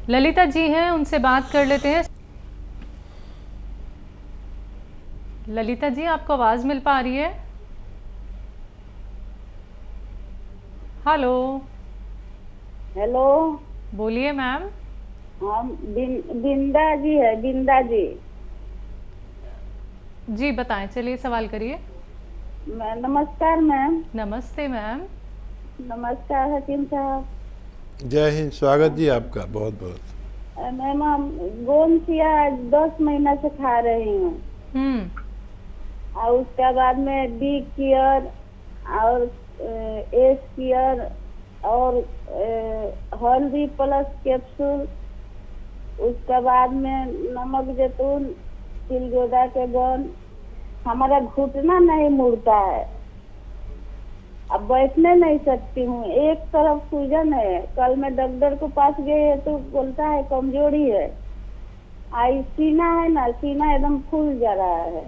ललिता जी हैं, उनसे बात कर लेते हैं। ललिता जी, आपको आवाज़ मिल पा रही है? हेलो। हेलो। बोलिए मैम। हम बिंदा जी है, बिंदा जी। जी बताएं, चलिए सवाल करिए। नमस्कार मैम। नमस्ते मैम। नमस्कार हकीम साहब। जय हिंद, स्वागत जी आपका बहुत बहुत। मैम हम गोंसिया 10 महीना से खा रही हूँ हम्म। और उसके बाद में बी केयर और एस केयर और हल्दी प्लस कैप्सूल, उसके बाद में नमक जैतून, चिलगोजा के गन। हमारा घुटना नहीं मुड़ता है, अब बैठने नहीं सकती हूँ, एक तरफ सूजन है। कल मैं डॉक्टर के पास गई तो बोलता है कमजोरी है। आई सीना है ना, सीना एकदम फूल जा रहा है।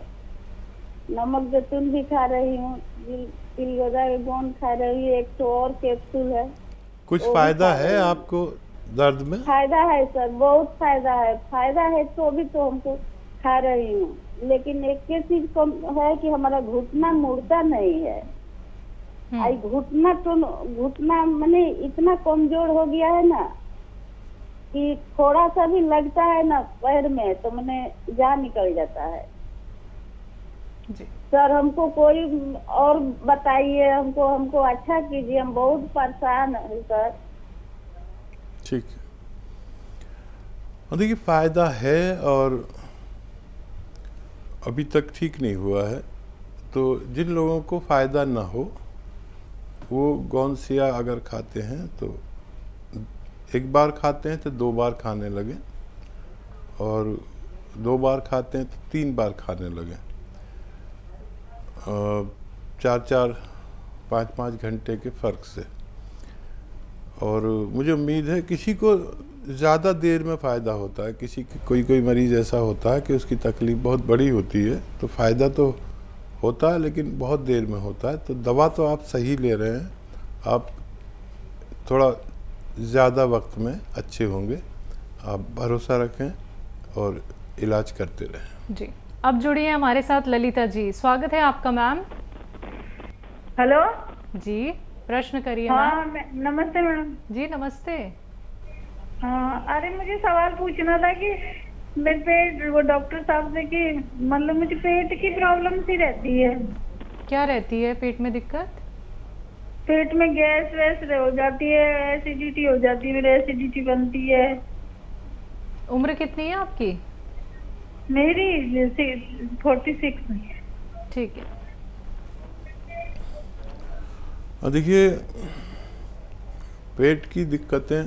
नमक जैतून भी खा रही हूँ, चिलगोजा के गोंद खा रही हूँ, एक तो और कैप्सूल है कुछ वो भी फायदा खा है रही हूँ। आपको दर्द में? फायदा है सर, बहुत फायदा है। फायदा है तो भी तो हमको खा रही हूँ, लेकिन एक ही चीज कम है कि हमारा घुटना मुड़ता नहीं है। आई घुटना तो घुटना मैंने इतना कमजोर हो गया है ना कि थोड़ा सा भी लगता है ना पैर में तो मैंने जान निकल जाता है। जी। सर हमको कोई और बताइए, हमको हमको अच्छा कीजिए, हम बहुत परेशान है सर। ठीक है, और देखिए फ़ायदा है और अभी तक ठीक नहीं हुआ है। तो जिन लोगों को फ़ायदा ना हो वो गौनसिया अगर खाते हैं तो एक बार खाते हैं तो 2 बार खाने लगे, और 2 बार खाते हैं तो 3 बार खाने लगे। 4-4 5-5 घंटे के फ़र्क से। और मुझे उम्मीद है किसी को ज़्यादा देर में फ़ायदा होता है, किसी की कोई मरीज़ ऐसा होता है कि उसकी तकलीफ़ बहुत बड़ी होती है तो फ़ायदा तो होता है लेकिन बहुत देर में होता है। तो दवा तो आप सही ले रहे हैं, आप थोड़ा ज़्यादा वक्त में अच्छे होंगे। आप भरोसा रखें और इलाज करते रहें। जी, अब जुड़िए हमारे साथ ललिता जी। स्वागत है आपका मैम। हेलो जी, प्रश्न करिए हाँ मैम। नमस्ते मैडम। जी नमस्ते। हाँ अरे मुझे सवाल पूछना था कि मेरे पेट, वो डॉक्टर साहब से कि मतलब मुझे पेट की प्रॉब्लम सी रहती है। क्या रहती है पेट में दिक्कत? पेट में गैस वैस हो जाती है, एसिडिटी हो जाती है, मेरे एसिडिटी बनती है। उम्र कितनी है आपकी? मेरी 46 में। ठीक है। और देखिए पेट की दिक्कतें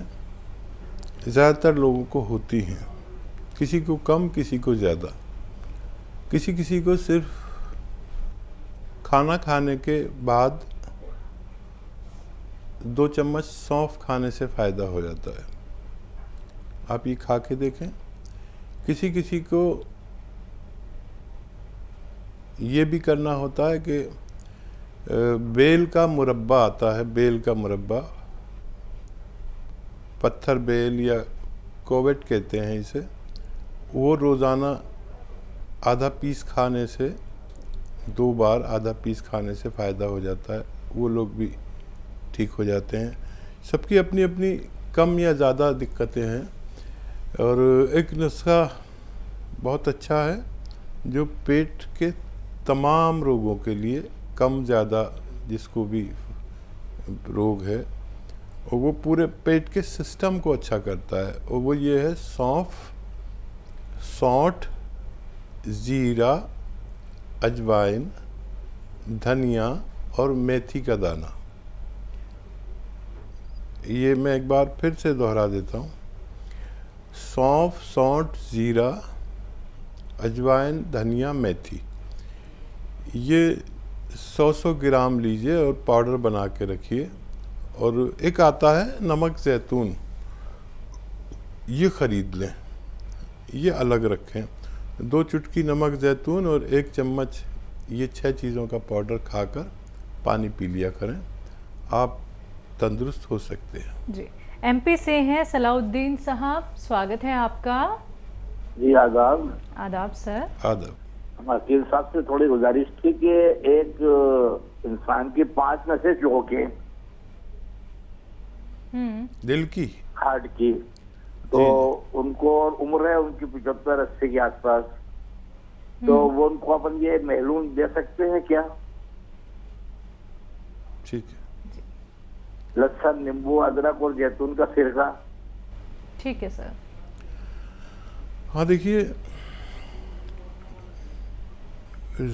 ज़्यादातर लोगों को होती हैं, किसी को कम किसी को ज़्यादा। किसी किसी को सिर्फ खाना खाने के बाद 2 चम्मच सौंफ खाने से फ़ायदा हो जाता है। आप ये खा के देखें। किसी किसी को ये भी करना होता है कि बेल का मुरब्बा आता है, बेल का मुरब्बा, पत्थर बेल या कोवेट कहते हैं इसे, वो रोज़ाना आधा पीस खाने से, 2 बार आधा पीस खाने से फ़ायदा हो जाता है। वो लोग भी ठीक हो जाते हैं। सबकी अपनी अपनी कम या ज़्यादा दिक्कतें हैं। और एक नुस्खा बहुत अच्छा है जो पेट के तमाम रोगों के लिए, कम ज़्यादा जिसको भी रोग है, और वो पूरे पेट के सिस्टम को अच्छा करता है। और वो ये है सौंफ, सौंठ, ज़ीरा, अजवाइन, धनिया और मेथी का दाना। ये मैं एक बार फिर से दोहरा देता हूँ। सौंफ, सौंठ, ज़ीरा, अजवाइन, धनिया, मेथी, ये 100-100 ग्राम लीजिए और पाउडर बना के रखिए। और एक आता है नमक जैतून, ये ख़रीद लें, ये अलग रखें। 2 चुटकी नमक जैतून और 1 चम्मच, ये 6 चीज़ों का पाउडर खाकर पानी पी लिया करें, आप तंदुरुस्त हो सकते हैं। जी, एमपी से हैं सलाउद्दीन साहब, स्वागत है आपका। जी आदाब। आदाब सर। आदब। वकील साहब से थोड़ी गुजारिश थी कि एक इंसान की 5 नसें जो होके दिल की, हार्ट की, तो उनको और उम्र है उनकी 75-80 के आसपास, तो वो उनको अपन ये महलूम दे सकते हैं क्या? ठीक है। लहसुन, नींबू, अदरक और जैतून का सिरका। ठीक है सर। हाँ देखिए,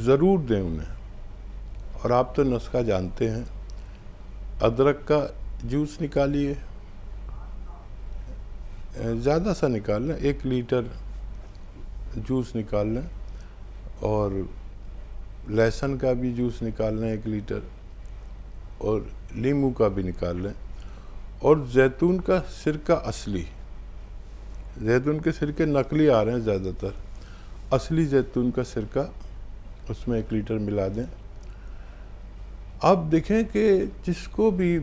ज़रूर दें उन्हें। और आप तो नुस्खा जानते हैं, अदरक का जूस निकालिए, ज़्यादा सा निकाल लें, 1 लीटर जूस निकाल लें, और लहसुन का भी जूस निकाल लें 1 लीटर, और नींबू का भी निकाल लें, और जैतून का सिरका असली, जैतून के सिरके नकली आ रहे हैं ज़्यादातर, असली जैतून का सिरका उसमें 1 लीटर मिला दें। अब देखें कि जिसको भी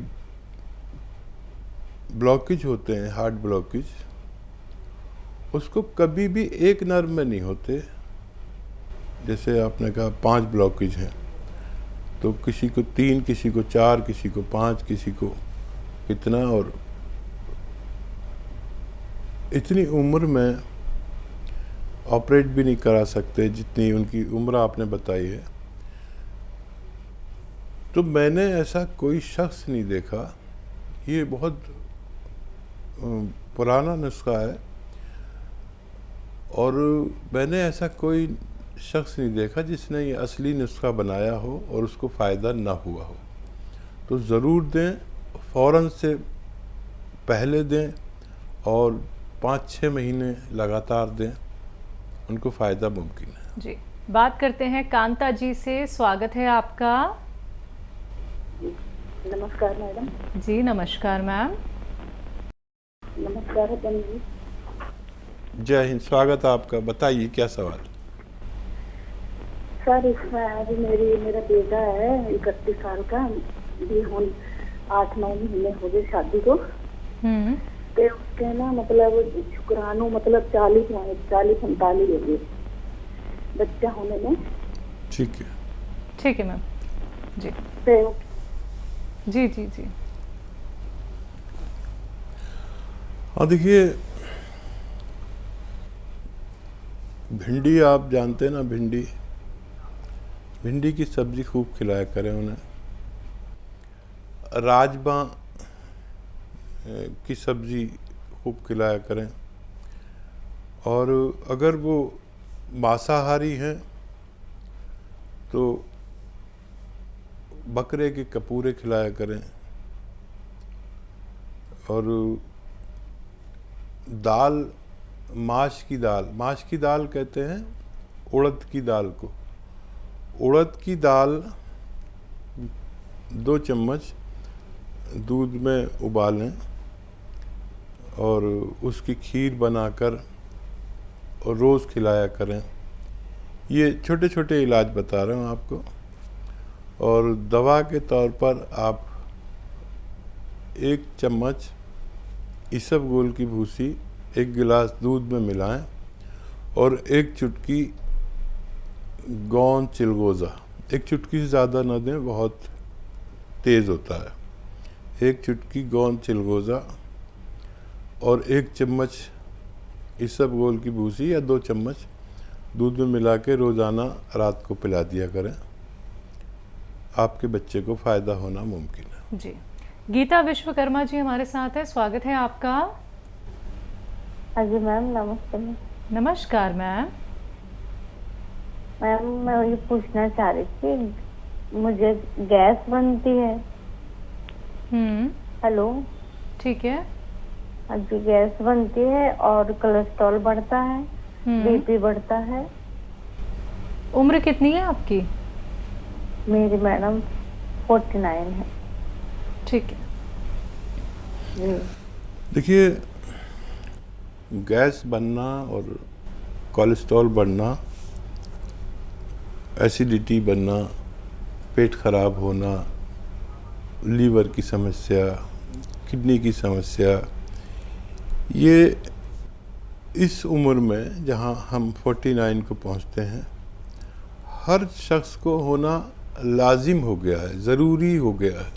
ब्लॉकेज होते हैं, हार्ट ब्लॉकेज, उसको कभी भी एक नर्व में नहीं होते। जैसे आपने कहा 5 ब्लॉकेज हैं, तो किसी को 3, किसी को 4, किसी को 5, किसी को कितना, और इतनी उम्र में ऑपरेट भी नहीं करा सकते जितनी उनकी उम्र आपने बताई है। तो मैंने ऐसा कोई शख्स नहीं देखा, ये बहुत पुराना नुस्खा है, और मैंने ऐसा कोई शख्स नहीं देखा जिसने ये असली नुस्खा बनाया हो और उसको फ़ायदा ना हुआ हो। तो ज़रूर दें, फ़ौरन से पहले दें, और 5-6 महीने लगातार दें, उनको फ़ायदा मुमकिन है। जी, बात करते हैं कांता जी से, स्वागत है आपका। नमस्कार मैडम। जी नमस्कार मैम। नमस्कार बहन जी। जय हिंद, स्वागत है आपका। बताइए क्या सवाल। सर इसमें अभी मेरा बेटा है 31 साल का, भी हम 8-9 महीने हो गए शादी को। तो उसके ना मतलब शुक्राणु मतलब 40-45 हो गए बच्चा होने में। ठीक है। ठीक है मैम। जी तो जी जी जी। हाँ देखिए, भिंडी आप जानते हैं ना, भिंडी की सब्जी खूब खिलाया करें उन्हें। राजमा की सब्जी खूब खिलाया करें, और अगर वो मांसाहारी हैं तो बकरे के कपूरे खिलाया करें, और दाल, माश की दाल कहते हैं उड़द की दाल को। उड़द की दाल 2 चम्मच दूध में उबालें, और उसकी खीर बनाकर और रोज़ खिलाया करें। ये छोटे छोटे इलाज बता रहा हूँ आपको। और दवा के तौर पर आप 1 चम्मच इसबगोल की भूसी 1 गिलास दूध में मिलाएं, और 1 चुटकी गौन चिलगोज़ा, 1 चुटकी से ज़्यादा ना दें, बहुत तेज़ होता है। 1 चुटकी गौन चिलगोज़ा और 1 चम्मच इसबगोल की भूसी या 2 चम्मच दूध में मिला के रोज़ाना रात को पिला दिया करें। आपके बच्चे को फ़ायदा होना मुमकिन है। जी, गीता विश्वकर्मा जी हमारे साथ है, स्वागत है आपका। हाँ जी मैम, नमस्ते। नमस्कार मैम। मैम मैं ये पूछना चाह रही थी, मुझे गैस बनती है। हेलो। ठीक है। हाँ जी, गैस बनती है और कोलेस्ट्रॉल बढ़ता है, बीपी बढ़ता है। उम्र कितनी है आपकी? मेरी मैडम 49 है। ठीक है जी। देखिए, गैस बनना और कोलेस्ट्रॉल बढ़ना, एसिडिटी बनना, पेट खराब होना, लीवर की समस्या, किडनी की समस्या, ये इस उम्र में जहाँ हम 49 को पहुँचते हैं, हर शख्स को होना लाजिम हो गया है, ज़रूरी हो गया है।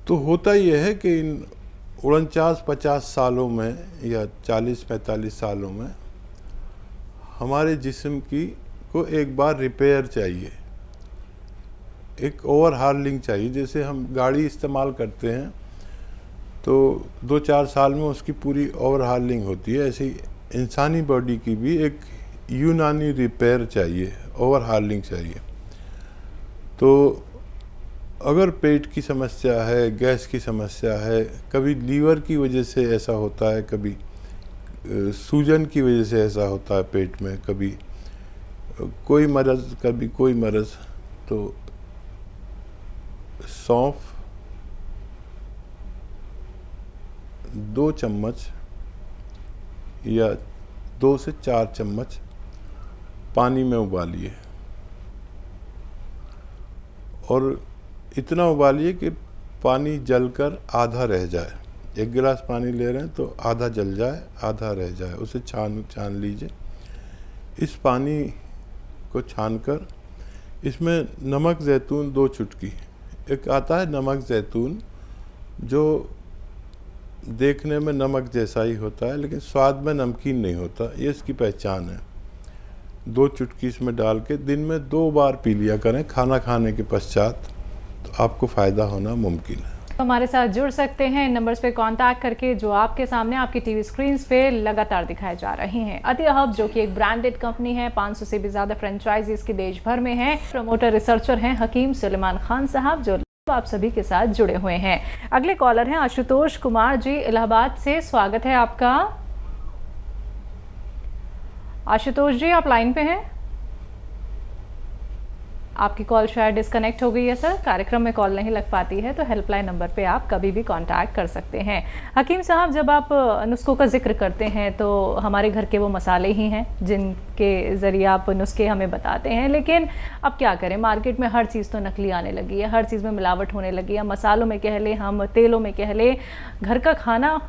तो होता यह है कि इन 49-50 सालों में या 40-45 सालों में हमारे जिस्म को एक बार रिपेयर चाहिए, एक ओवरहालिंग चाहिए। जैसे हम गाड़ी इस्तेमाल करते हैं तो 2-4 साल में उसकी पूरी ओवरहालिंग होती है, ऐसे ही इंसानी बॉडी की भी एक यूनानी रिपेयर चाहिए, ओवरहालिंग चाहिए। तो अगर पेट की समस्या है, गैस की समस्या है, कभी लीवर की वजह से ऐसा होता है, कभी सूजन की वजह से ऐसा होता है पेट में, कभी कोई मर्ज़ कभी कोई मर्ज़, तो सौंफ 2 चम्मच या 2 से 4 चम्मच पानी में उबालिए, और इतना उबालिए कि पानी जलकर आधा रह जाए। 1 गिलास पानी ले रहे हैं तो आधा जल जाए, आधा रह जाए, उसे छान लीजिए। इस पानी को छानकर इसमें नमक ज़ैतून 2 चुटकी, एक आता है नमक ज़ैतून जो देखने में नमक जैसा ही होता है लेकिन स्वाद में नमकीन नहीं होता, ये इसकी पहचान है। 2 चुटकी इसमें डाल के दिन में 2 बार पी लिया करें खाना खाने के पश्चात, तो आपको फ़ायदा होना मुमकिन है। हमारे साथ जुड़ सकते हैं इन नंबर्स पे कांटेक्ट करके जो आपके सामने आपकी टीवी स्क्रीन्स पे लगातार दिखाए जा रहे हैं। अतिया हब जो कि एक ब्रांडेड कंपनी है, 500 से भी ज़्यादा फ्रेंचाइजीज की देश भर में है। प्रमोटर रिसर्चर हैं हकीम सुलेमान खान साहब, जो आप सभी के साथ जुड़े हुए हैं। अगले कॉलर हैं आशुतोष कुमार जी इलाहाबाद से, स्वागत है आपका। आशुतोष जी आप लाइन पे हैं? आपकी कॉल शायद डिस्कनेक्ट हो गई है सर, कार्यक्रम में कॉल नहीं लग पाती है तो हेल्पलाइन नंबर पे आप कभी भी कांटेक्ट कर सकते हैं। हकीम साहब, जब आप नुस्खों का जिक्र करते हैं तो हमारे घर के वो मसाले ही हैं जिनके ज़रिए आप नुस्खे हमें बताते हैं, लेकिन अब क्या करें, मार्केट में हर चीज़ तो नकली आने लगी है, हर चीज़ में मिलावट होने लगी है। मसालों में कह ले, हम तेलों में कह ले, घर का खाना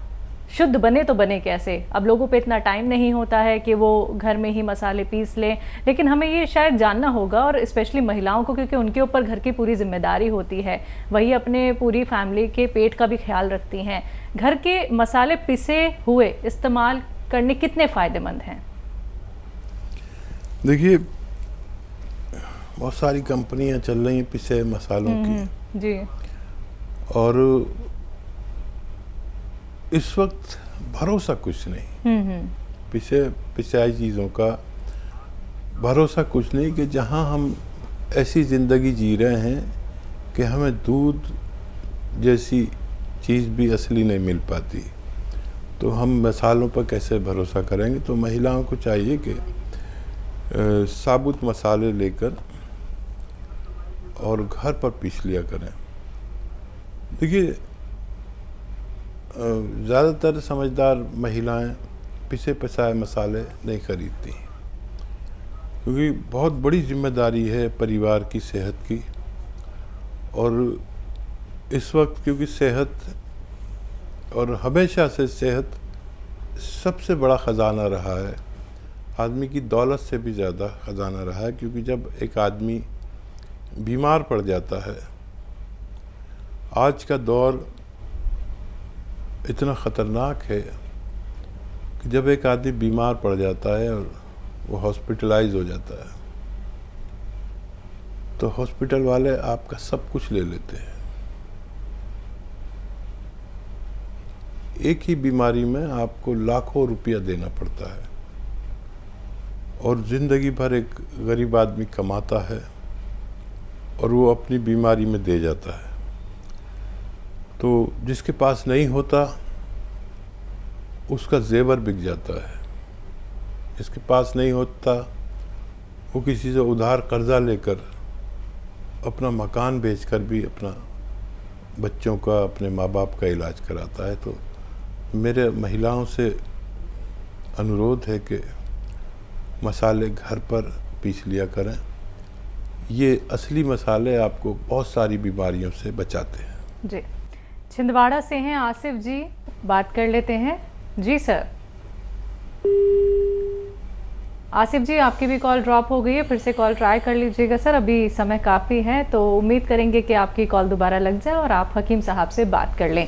शुद्ध बने तो बने कैसे। अब लोगों पे इतना टाइम नहीं होता है कि वो घर में ही मसाले पीस लें, लेकिन हमें ये शायद जानना होगा, और स्पेशली महिलाओं को, क्योंकि उनके ऊपर घर की पूरी जिम्मेदारी होती है, वही अपने पूरी फैमिली के पेट का भी ख्याल रखती हैं। घर के मसाले पिसे हुए इस्तेमाल करने कितने फ़ायदेमंद हैं? देखिए, बहुत सारी कंपनियां चल रही हैं पिसे मसालों की जी, और इस वक्त भरोसा कुछ नहीं, पिसाई चीज़ों का भरोसा कुछ नहीं, कि जहां हम ऐसी ज़िंदगी जी रहे हैं कि हमें दूध जैसी चीज़ भी असली नहीं मिल पाती, तो हम मसालों पर कैसे भरोसा करेंगे। तो महिलाओं को चाहिए कि साबुत मसाले लेकर और घर पर पीस लिया करें। देखिए, ज़्यादातर समझदार महिलाएं पिसे पिसाए मसाले नहीं खरीदती, क्योंकि बहुत बड़ी जिम्मेदारी है परिवार की सेहत की, और इस वक्त क्योंकि सेहत, और हमेशा से सेहत सबसे बड़ा ख़जाना रहा है, आदमी की दौलत से भी ज़्यादा ख़जाना रहा है, क्योंकि जब एक आदमी बीमार पड़ जाता है, आज का दौर इतना ख़तरनाक है कि जब एक आदमी बीमार पड़ जाता है और वो हॉस्पिटलाइज हो जाता है, तो हॉस्पिटल वाले आपका सब कुछ ले लेते हैं। एक ही बीमारी में आपको लाखों रुपया देना पड़ता है, और ज़िंदगी भर एक गरीब आदमी कमाता है और वो अपनी बीमारी में दे जाता है। तो जिसके पास नहीं होता उसका जेवर बिक जाता है, जिसके पास नहीं होता वो किसी से उधार कर्जा लेकर अपना मकान बेचकर भी अपना बच्चों का, अपने माँ बाप का इलाज कराता है। तो मेरे महिलाओं से अनुरोध है कि मसाले घर पर पीस लिया करें। ये असली मसाले आपको बहुत सारी बीमारियों से बचाते हैं। जी, छिंदवाड़ा से हैं आसिफ जी, बात कर लेते हैं। जी सर। आसिफ जी, आपकी भी कॉल ड्रॉप हो गई है, फिर से कॉल ट्राई कर लीजिएगा सर, अभी समय काफ़ी है, तो उम्मीद करेंगे कि आपकी कॉल दोबारा लग जाए और आप हकीम साहब से बात कर लें।